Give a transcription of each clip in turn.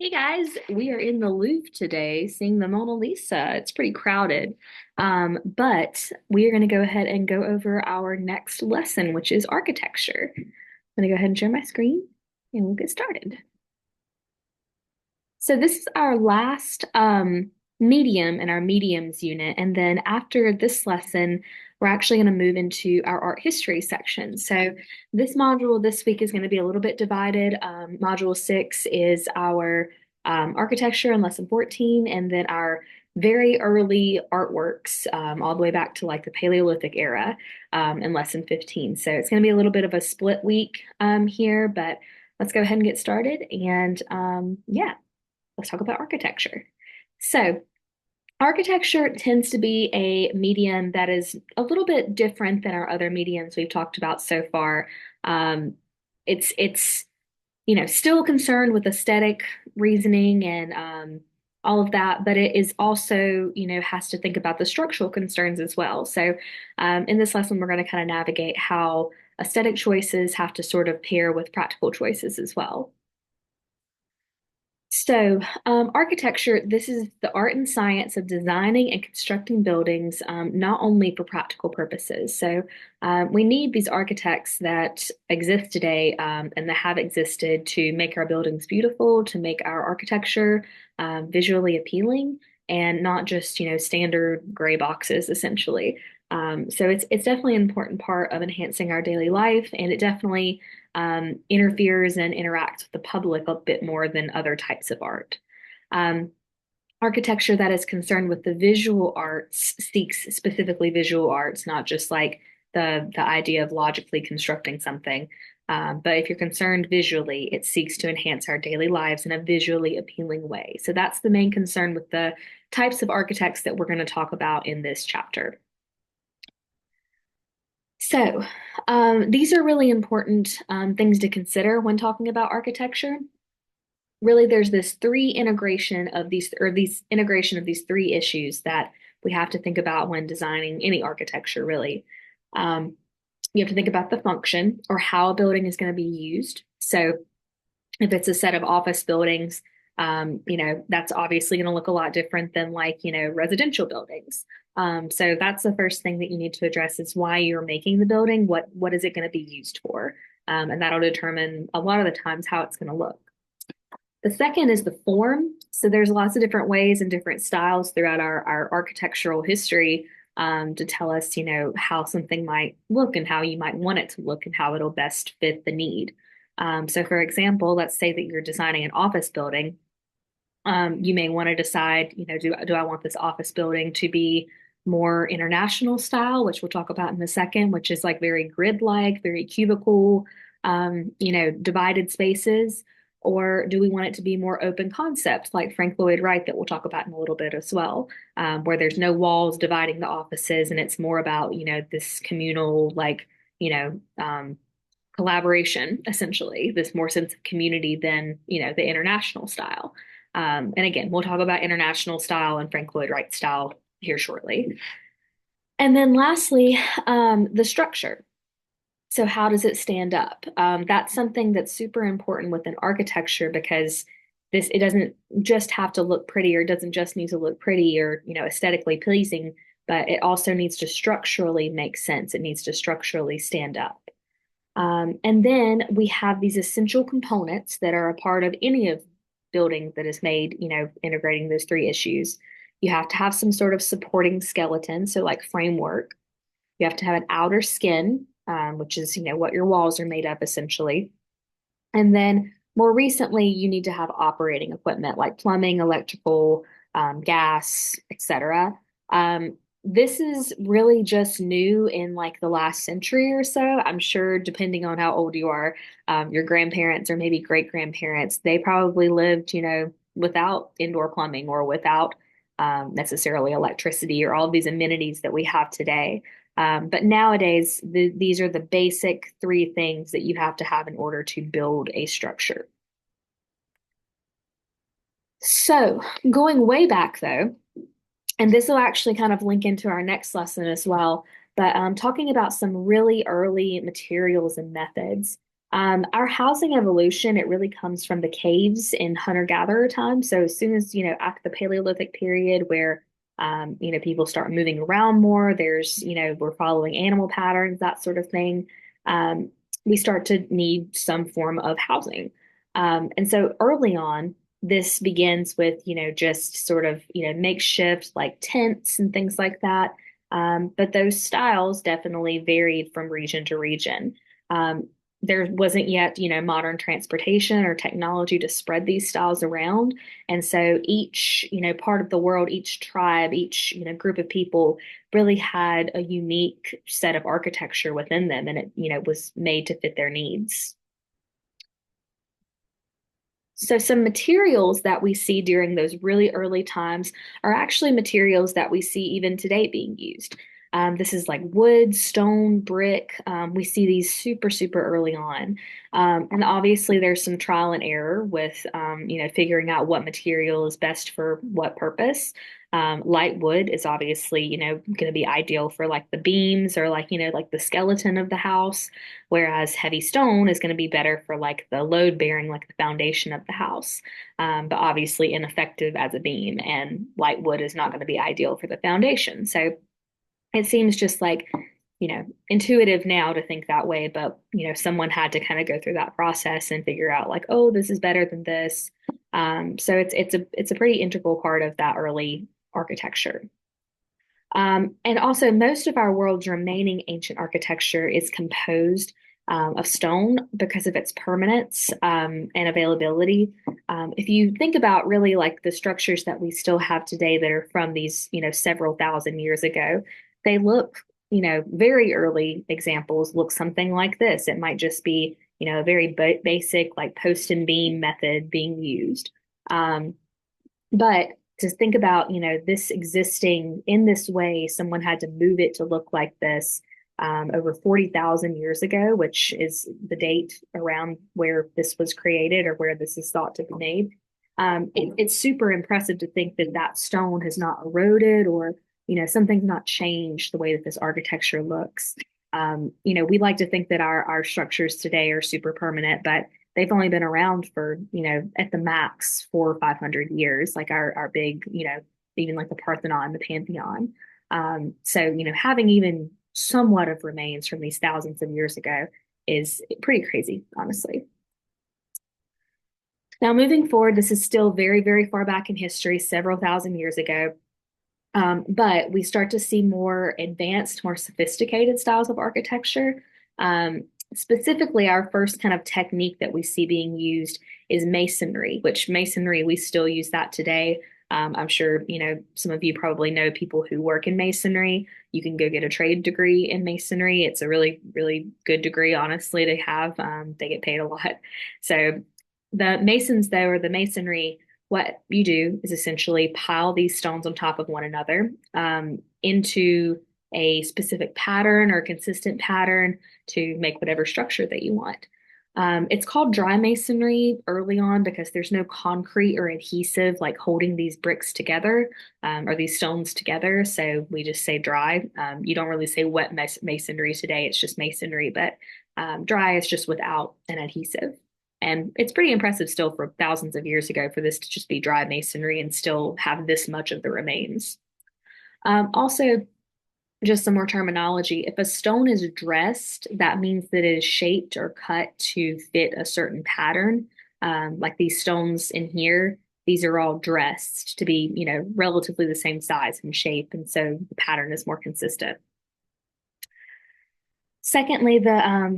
Hey guys, we are in the Louvre today seeing the Mona Lisa. It's pretty crowded, but we are going to go ahead and go over our next lesson, which is architecture. I'm going to go ahead and share my screen and we'll get started. So this is our last medium in our mediums unit. And then after this lesson, we're actually going to move into our art history section. So this module this week is going to be a little bit divided. Module 6 is our architecture in lesson 14, and then our very early artworks all the way back to like the Paleolithic era in lesson 15. So it's going to be a little bit of a split week here, but let's go ahead and get started. And yeah, let's talk about architecture. So, architecture tends to be a medium that is a little bit different than our other mediums we've talked about so far. Um, it's still concerned with aesthetic reasoning and all of that, but it is also has to think about the structural concerns as well. So, in this lesson, we're going to kind of navigate how aesthetic choices have to sort of pair with practical choices as well. So, architecture, this is the art and science of designing and constructing buildings, not only for practical purposes. So, we need these architects that exist today and that have existed to make our buildings beautiful, to make our architecture visually appealing, and not just, standard gray boxes, essentially. So it's definitely an important part of enhancing our daily life, and it definitely interferes and interacts with the public a bit more than other types of art. Um, Architecture that is concerned with the visual arts seeks specifically visual arts, not just like the idea of logically constructing something. But if you're concerned visually, it seeks to enhance our daily lives in a visually appealing way. So that's the main concern with the types of architects that we're going to talk about in this chapter. So, these are really important things to consider when talking about architecture. Really, there's this three integration of these, or these integration of these three issues that we have to think about when designing any architecture, really. Um, you have to think about the function or how a building is going to be used. So, if it's a set of office buildings, that's obviously going to look a lot different than like, residential buildings. So that's the first thing that you need to address is why you're making the building. What is it going to be used for? And that'll determine a lot of the times how it's going to look. The second is the form. So there's lots of different ways and different styles throughout our architectural history to tell us, how something might look and how you might want it to look and how it'll best fit the need. So for example, let's say that you're designing an office building. You may want to decide, do I want this office building to be more international style, which we'll talk about in a second, which is like very grid-like, very cubicle, divided spaces, or do we want it to be more open concept, like Frank Lloyd Wright, that we'll talk about in a little bit as well, where there's no walls dividing the offices, and it's more about, this communal, like, collaboration, essentially, this more sense of community than, the international style. And again, we'll talk about international style and Frank Lloyd Wright style here shortly. And then lastly, the structure. So how does it stand up? That's something that's super important within architecture because it doesn't just have to look pretty, or it doesn't just need to look pretty or, aesthetically pleasing, but it also needs to structurally make sense. It needs to structurally stand up. And then we have these essential components that are a part of any of building that is made, integrating those three issues. You have to have some sort of supporting skeleton, so like framework. You have to have an outer skin, which is, what your walls are made of essentially. And then more recently, you need to have operating equipment like plumbing, electrical, gas, etc. This is really just new in like the last century or so. I'm sure, depending on how old you are, your grandparents or maybe great grandparents, they probably lived, without indoor plumbing or without necessarily electricity or all of these amenities that we have today. But nowadays, these are the basic three things that you have to have in order to build a structure. So, going way back though, and this will actually kind of link into our next lesson as well, but talking about some really early materials and methods. Our housing evolution, it really comes from the caves in hunter-gatherer time. So as soon as, after the Paleolithic period where, people start moving around more, we're following animal patterns, that sort of thing. Um, we start to need some form of housing. And so early on, this begins with, just sort of, makeshift like tents and things like that. But those styles definitely varied from region to region. There wasn't yet, modern transportation or technology to spread these styles around. And so each, part of the world, each tribe, each, group of people really had a unique set of architecture within them, and it, was made to fit their needs. So some materials that we see during those really early times are actually materials that we see even today being used. This is like wood, stone, brick. We see these super, super early on. And obviously there's some trial and error with, figuring out what material is best for what purpose. Light wood is obviously, going to be ideal for like the beams or like, like the skeleton of the house, whereas heavy stone is going to be better for like the load bearing, like the foundation of the house. But obviously ineffective as a beam, and light wood is not going to be ideal for the foundation. So it seems just like, intuitive now to think that way, but someone had to kind of go through that process and figure out like, oh, this is better than this. So it's a pretty integral part of that early architecture. And also, most of our world's remaining ancient architecture is composed of stone because of its permanence and availability. If you think about really like the structures that we still have today that are from these, several thousand years ago, they look, very early examples look something like this. It might just be, a very basic like post and beam method being used. Um, but to think about, this existing in this way, someone had to move it to look like this over 40,000 years ago, which is the date around where this was created or where this is thought to be made. It's super impressive to think that that stone has not eroded or, something's not changed the way that this architecture looks. We like to think that our structures today are super permanent, but they've only been around for, at the max 400 or 500 years, like our big, even like the Parthenon, the Pantheon. So, having even somewhat of remains from these thousands of years ago is pretty crazy, honestly. Now, moving forward, this is still very, very far back in history, several thousand years ago. But we start to see more advanced, more sophisticated styles of architecture. Specifically, our first kind of technique that we see being used is masonry, which masonry, we still use that today. I'm sure, some of you probably know people who work in masonry. You can go get a trade degree in masonry. It's a really, really good degree, honestly, to have. They get paid a lot. So the masons, though, or the masonry, what you do is essentially pile these stones on top of one another into a specific pattern or consistent pattern to make whatever structure that you want. It's called dry masonry early on because there's no concrete or adhesive like holding these bricks together or these stones together. So we just say dry. You don't really say wet masonry today. It's just masonry, but dry is just without an adhesive. And it's pretty impressive still for thousands of years ago for this to just be dry masonry and still have this much of the remains. Also, just some more terminology. If a stone is dressed, that means that it is shaped or cut to fit a certain pattern. Like these stones in here, these are all dressed to be, relatively the same size and shape, and so the pattern is more consistent. Secondly, the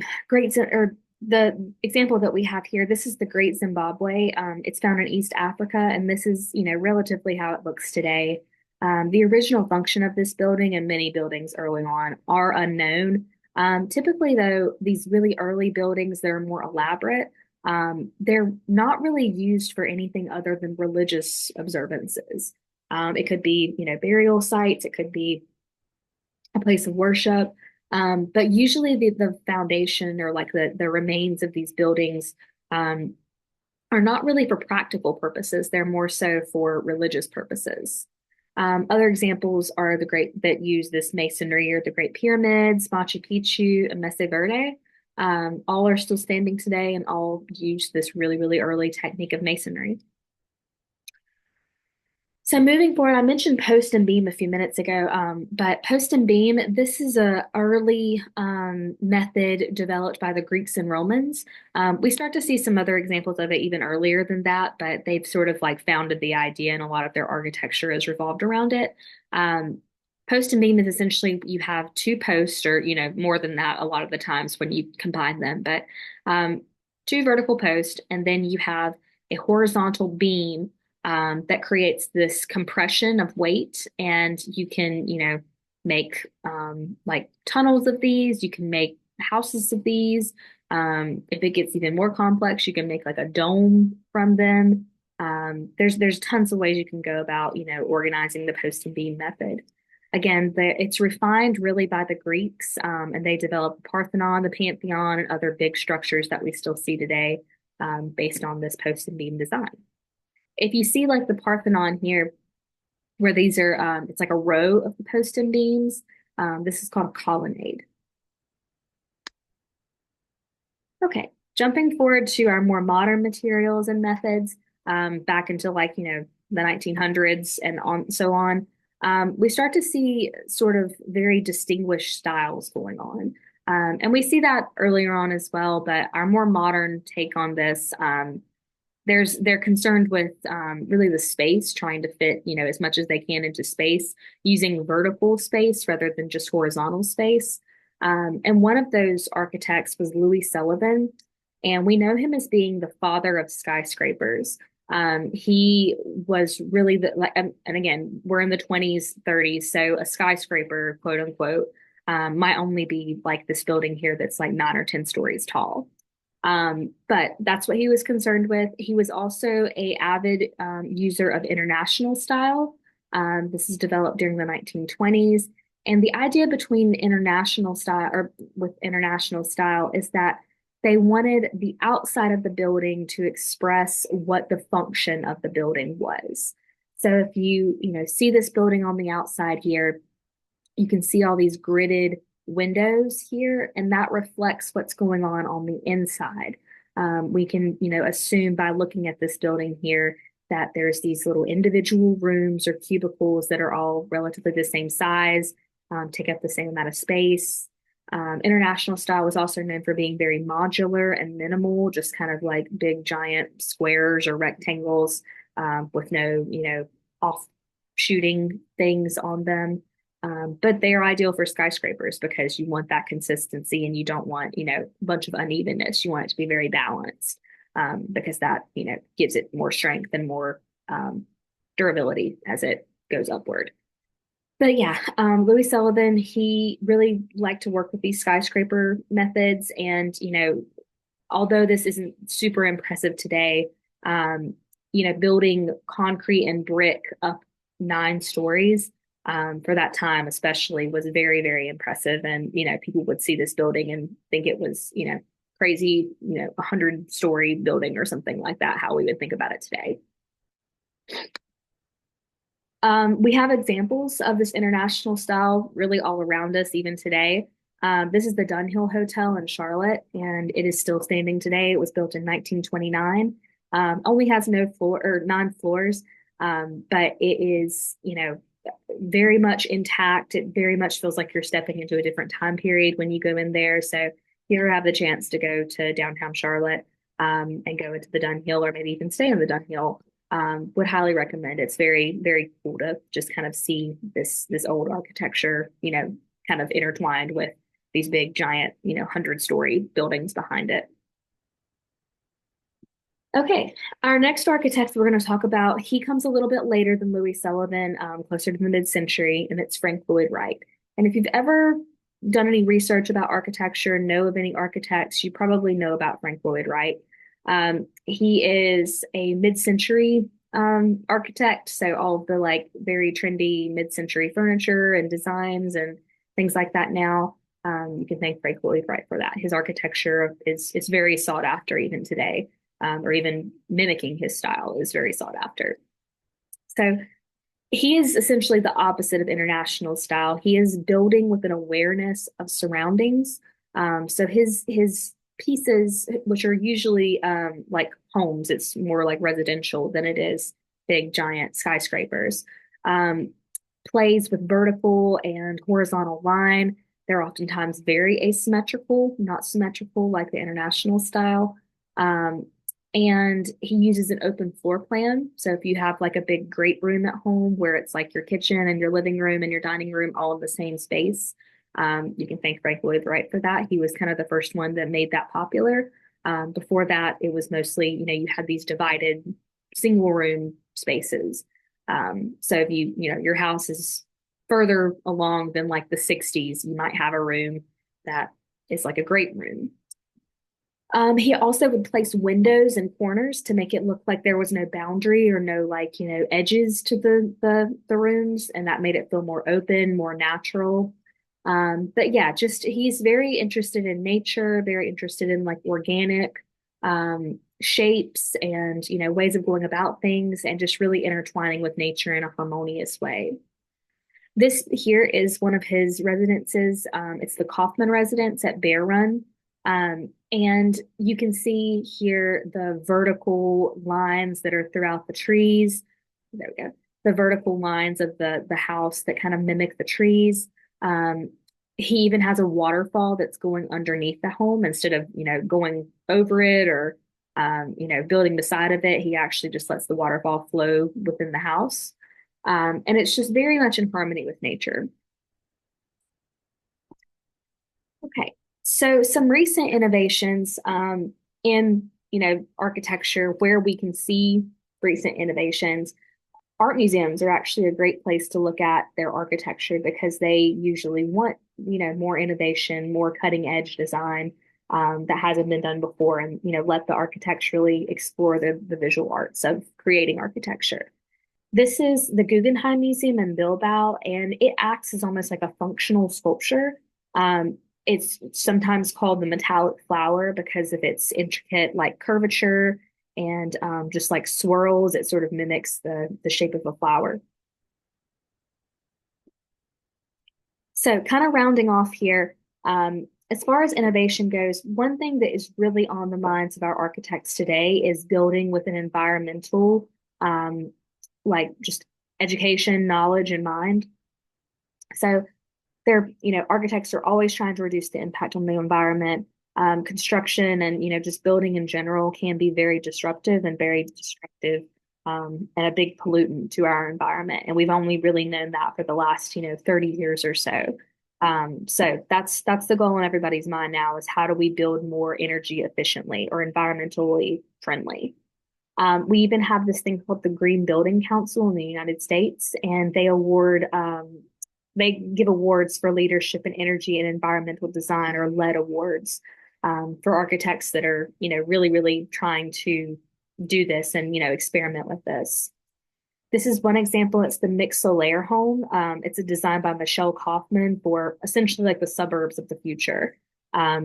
example that we have here, this is the Great Zimbabwe. It's found in East Africa, and this is, relatively how it looks today. The original function of this building and many buildings early on are unknown. Typically, though, these really early buildings, they're more elaborate. They're not really used for anything other than religious observances. It could be, burial sites, it could be a place of worship. But usually the foundation or like the remains of these buildings um, are not really for practical purposes. They're more so for religious purposes. Other examples are the great that use this masonry or the Great Pyramids, Machu Picchu, and Mesa Verde. All are still standing today and all use this really, really early technique of masonry. So moving forward, I mentioned post and beam a few minutes ago, but post and beam, this is a early method developed by the Greeks and Romans. We start to see some other examples of it even earlier than that, but they've sort of like founded the idea, and a lot of their architecture is revolved around it. Um, Post and beam is essentially you have two posts, or more than that a lot of the times when you combine them, but um, two vertical posts, and then you have a horizontal beam that creates this compression of weight. And you can, make like tunnels of these. You can make houses of these. If it gets even more complex, you can make like a dome from them. There's tons of ways you can go about, organizing the post and beam method. Again, it's refined really by the Greeks, and they developed the Parthenon, the Pantheon, and other big structures that we still see today, based on this post and beam design. If you see like the Parthenon here, where these are, it's like a row of the post and beams. This is called a colonnade. Okay, jumping forward to our more modern materials and methods, back into like, the 1900s and on so on, we start to see sort of very distinguished styles going on. And we see that earlier on as well, but our more modern take on this, they're concerned with really the space, trying to fit as much as they can into space, using vertical space rather than just horizontal space. And one of those architects was Louis Sullivan, and we know him as being the father of skyscrapers. He was really the like, and again, we're in the 20s, 30s, so a skyscraper, quote unquote, might only be like this building here that's like 9 or 10 stories tall. But that's what he was concerned with. He was also a avid user of international style. This is developed during the 1920s. And the idea between international style or with international style is that they wanted the outside of the building to express what the function of the building was. So if you see this building on the outside here, you can see all these gridded windows here, and that reflects what's going on the inside. We can, assume by looking at this building here that there's these little individual rooms or cubicles that are all relatively the same size, take up the same amount of space. International style was also known for being very modular and minimal, just kind of like big giant squares or rectangles, with no, off shooting things on them. But they are ideal for skyscrapers because you want that consistency and you don't want, a bunch of unevenness. You want it to be very balanced, because that, gives it more strength and more durability as it goes upward. But yeah, Louis Sullivan, he really liked to work with these skyscraper methods. And, although this isn't super impressive today, um, building concrete and brick up 9 stories, for that time, especially, was very, very impressive. And, people would see this building and think it was, crazy, 100-story building or something like that, how we would think about it today. We have examples of this international style really all around us, even today. This is the Dunhill Hotel in Charlotte, and it is still standing today. It was built in 1929. Only has no floor or 9 floors, but it is, very much intact. It very much feels like you're stepping into a different time period when you go in there. So if you ever have the chance to go to downtown Charlotte, and go into the Dunhill, or maybe even stay in the Dunhill, would highly recommend. It's very, very cool to just kind of see this old architecture, kind of intertwined with these big giant, 100-story buildings behind it. Okay, our next architect we're going to talk about, he comes a little bit later than Louis Sullivan, closer to the mid-century, and it's Frank Lloyd Wright. And if you've ever done any research about architecture, know of any architects, you probably know about Frank Lloyd Wright. He is a mid-century architect, so all of the like very trendy mid-century furniture and designs and things like that now. You can thank Frank Lloyd Wright for that. His architecture is very sought after even today, or even mimicking his style is very sought after. So he is essentially the opposite of international style. He is building with an awareness of surroundings. So his pieces, which are usually like homes, it's more like residential than it is big giant skyscrapers. Um, Plays with vertical and horizontal line. They're oftentimes very asymmetrical, not symmetrical like the international style. Um, and he uses an open floor plan. So if you have like a big great room at home where it's like your kitchen and your living room and your dining room all in the same space, you can thank Frank Lloyd Wright for that. He was kind of the first one that made that popular. Before that, it was mostly, you had these divided single room spaces. So if your house is further along than like the 60s, you might have a room that is like a great room. He also would place windows and corners to make it look like there was no boundary or no like, edges to the rooms, and that made it feel more open, more natural. But yeah, just he's very interested in nature, very interested in like organic shapes and ways of going about things and just really intertwining with nature in a harmonious way. This here is one of his residences. It's the Kaufman residence at Bear Run. And you can see here the vertical lines that are throughout the trees. There we go. The vertical lines of the house that kind of mimic the trees. Um, he even has a waterfall that's going underneath the home instead of, going over it or, building beside of it. He actually just lets the waterfall flow within the house. And it's just very much in harmony with nature. Okay, so some recent innovations in architecture where we can see recent innovations. Art museums are actually a great place to look at their architecture because they usually want more innovation, more cutting edge design that hasn't been done before, and let the architecturally explore the visual arts of creating architecture. This is the Guggenheim Museum in Bilbao, and it acts as almost like a functional sculpture. It's sometimes called the metallic flower because of its intricate like curvature and just like swirls. It sort of mimics the shape of a flower. So, kind of rounding off here, as far as innovation goes, one thing that is really on the minds of our architects today is building with an environmental, um, like just education, knowledge in mind. So, architects are always trying to reduce the impact on the environment. Construction and, just building in general can be very disruptive and very destructive, and a big pollutant to our environment. And we've only really known that for the last, 30 years or so. So that's the goal in everybody's mind now is how do we build more energy efficiently or environmentally friendly? We even have this thing called the Green Building Council in the United States, and they give awards for leadership in energy and environmental design or LED awards for architects that are, really, really trying to do this and, experiment with this. This is one example. It's the Mix-Solaire home. It's a design by Michelle Kaufman for essentially like the suburbs of the future.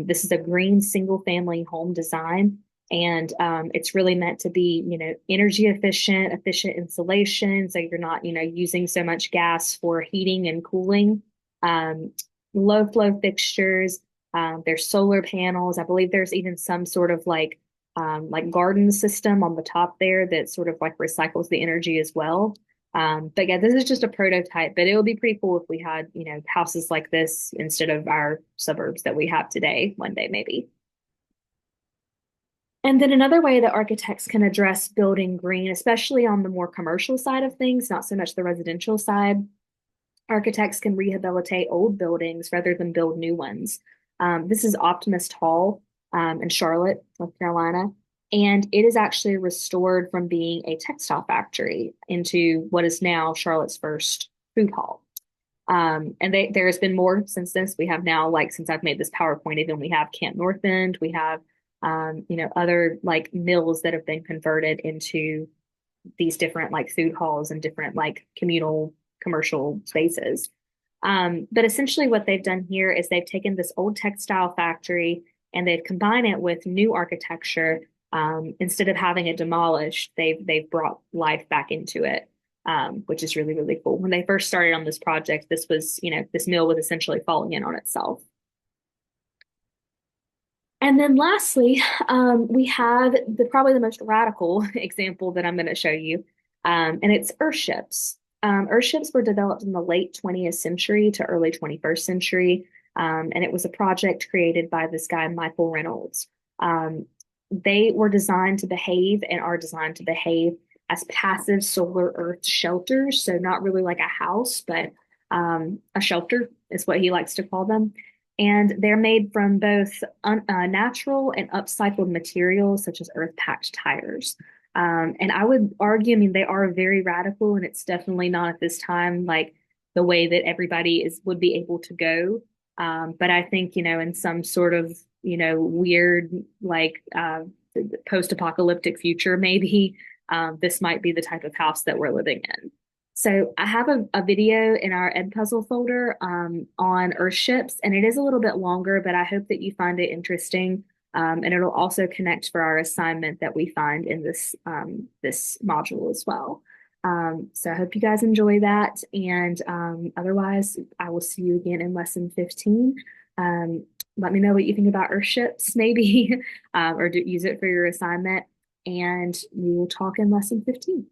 This is a green single family home design, and it's really meant to be, energy efficient, efficient insulation. So you're not, using so much gas for heating and cooling. Um, Low flow fixtures. There's solar panels. I believe there's even some sort of like garden system on the top there that sort of like recycles the energy as well. But yeah, this is just a prototype, but it would be pretty cool if we had, houses like this instead of our suburbs that we have today one day, maybe. And then another way that architects can address building green, especially on the more commercial side of things, not so much the residential side, architects can rehabilitate old buildings rather than build new ones. This is Optimist Hall in Charlotte, North Carolina, and it is actually restored from being a textile factory into what is now Charlotte's first food hall. And there has been more since this. We have now, like, since I've made this PowerPoint, even we have Camp North End, we have, other like mills that have been converted into these different like food halls and different like communal commercial spaces. But essentially, what they've done here is they've taken this old textile factory and they've combined it with new architecture. Instead of having it demolished, they've brought life back into it, which is really really cool. When they first started on this project, this was this mill was essentially falling in on itself. And then lastly, we have probably the most radical example that I'm going to show you, and it's Earthships. Earthships were developed in the late 20th century to early 21st century, and it was a project created by this guy, Michael Reynolds. They were designed to behave and are designed to behave as passive solar Earth shelters. So not really like a house, but a shelter is what he likes to call them. And they're made from both natural and upcycled materials, such as earth-packed tires. And I would argue, I mean, they are very radical, and it's definitely not at this time like the way that everybody is would be able to go. But I think, in some sort of, weird like post-apocalyptic future, maybe this might be the type of house that we're living in. So I have a video in our Edpuzzle folder on Earthships, and it is a little bit longer, but I hope that you find it interesting. And it'll also connect for our assignment that we find in this module as well. So I hope you guys enjoy that. And otherwise, I will see you again in lesson 15. Let me know what you think about Earthships, maybe, or use it for your assignment. And we will talk in lesson 15.